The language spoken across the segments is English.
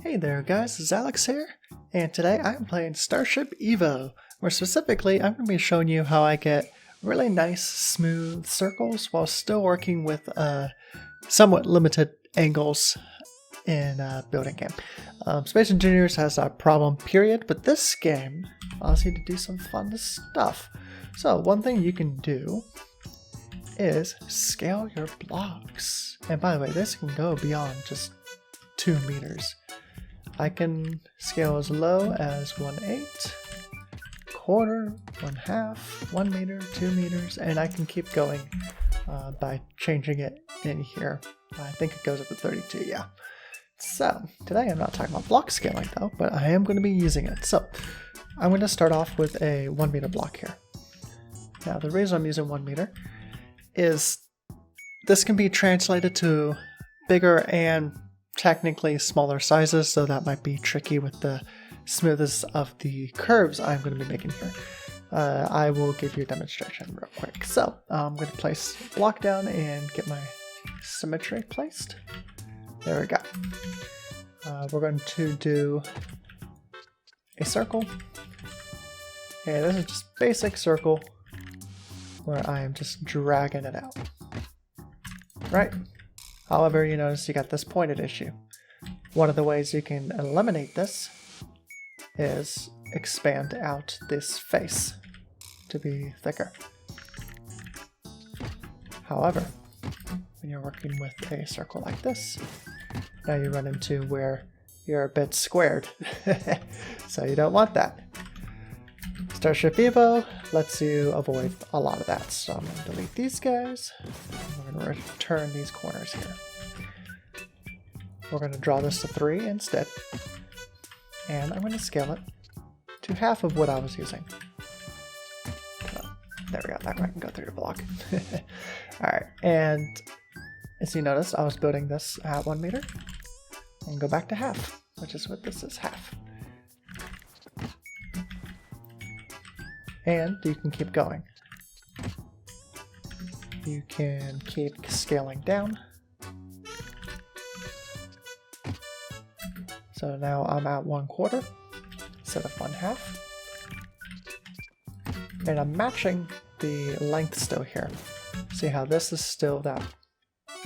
Hey there guys, it's Alex here, and today I'm playing Starship EVO. More specifically, I'm going to be showing you how I get really nice smooth circles while still working with somewhat limited angles in building game. Space Engineers has a problem period, but this game allows you to do some fun stuff. So one thing you can do is scale your blocks. And by the way, this can go beyond just 2 meters. I can scale as low as 1/8, quarter, 1/2, 1 meter, 2 meters, and I can keep going by changing it in here. I think it goes up to 32, yeah. So, today I'm not talking about block scaling though, but I am going to be using it. So, I'm going to start off with a 1 meter block here. Now, the reason I'm using 1 meter is this can be translated to bigger and technically smaller sizes, so that might be tricky with the smoothest of the curves I'm going to be making here. I will give you a demonstration real quick. So I'm going to place block down and get my symmetry placed. There we go. We're going to do a circle. And this is just basic circle where I am just dragging it out. Right? However, you notice you got this pointed issue. One of the ways you can eliminate this is expand out this face to be thicker. However, when you're working with a circle like this, now you run into where you're a bit squared. So you don't want that. Starship EVO lets you avoid a lot of that. So I'm going to delete these guys. We're going to return these corners here. We're going to draw this to 3 instead. And I'm going to scale it to half of what I was using. There we go, that way I can go through the block. Alright, and as you notice, I was building this at 1 meter. And go back to half, which is what this is, half. And you can keep going. You can keep scaling down. So now I'm at 1/4 instead of 1/2. And I'm matching the length still here. See how this is still that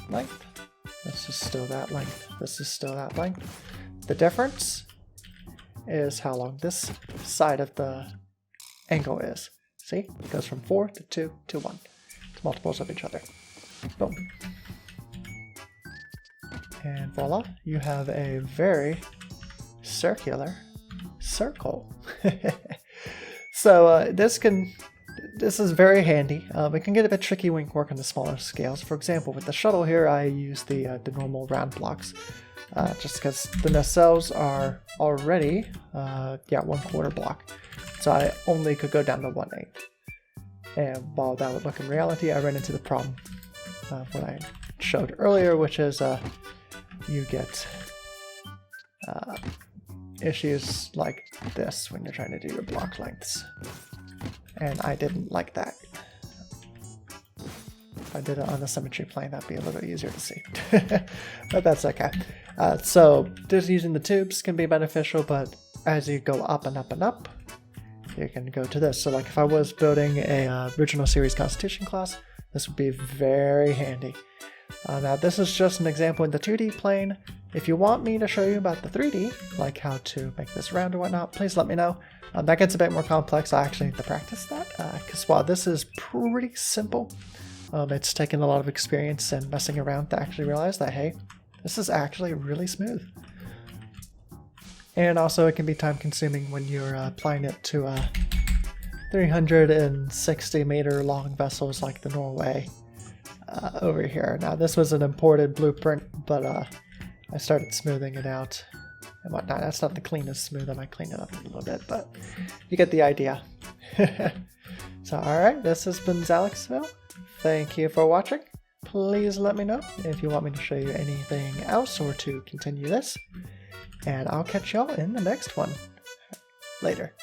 length? This is still that length. This is still that length. The difference is how long this side of the angle is. See? It goes from 4 to 2 to 1. It's multiples of each other. Boom. And voila, you have a very circular circle. So this is very handy. It can get a bit tricky when you work on the smaller scales. For example, with the shuttle here, I use the normal round blocks. Just because the nacelles are already 1/4 block. So I only could go down to 1/8. And while that would look in reality, I ran into the problem of what I showed earlier, which is you get issues like this when you're trying to do your block lengths. And I didn't like that. If I did it on the symmetry plane, that'd be a little bit easier to see. But that's okay. So just using the tubes can be beneficial, but as you go up and up and up, you can go to this. So like if I was building a original series Constitution class, this would be very handy. Now this is just an example in the 2D plane. If you want me to show you about the 3D, like how to make this round or whatnot, please let me know. That gets a bit more complex. I actually need to practice that, because while this is pretty simple, it's taken a lot of experience and messing around to actually realize that, hey, this is actually really smooth. And also it can be time consuming when you're applying it to 360 meter long vessels like the Norway over here. Now this was an imported blueprint, but I started smoothing it out and whatnot. That's not the cleanest smooth, I might clean it up a little bit, but you get the idea. So alright, this has been Zalexville. Thank you for watching. Please let me know if you want me to show you anything else or to continue this. And I'll catch y'all in the next one. Later.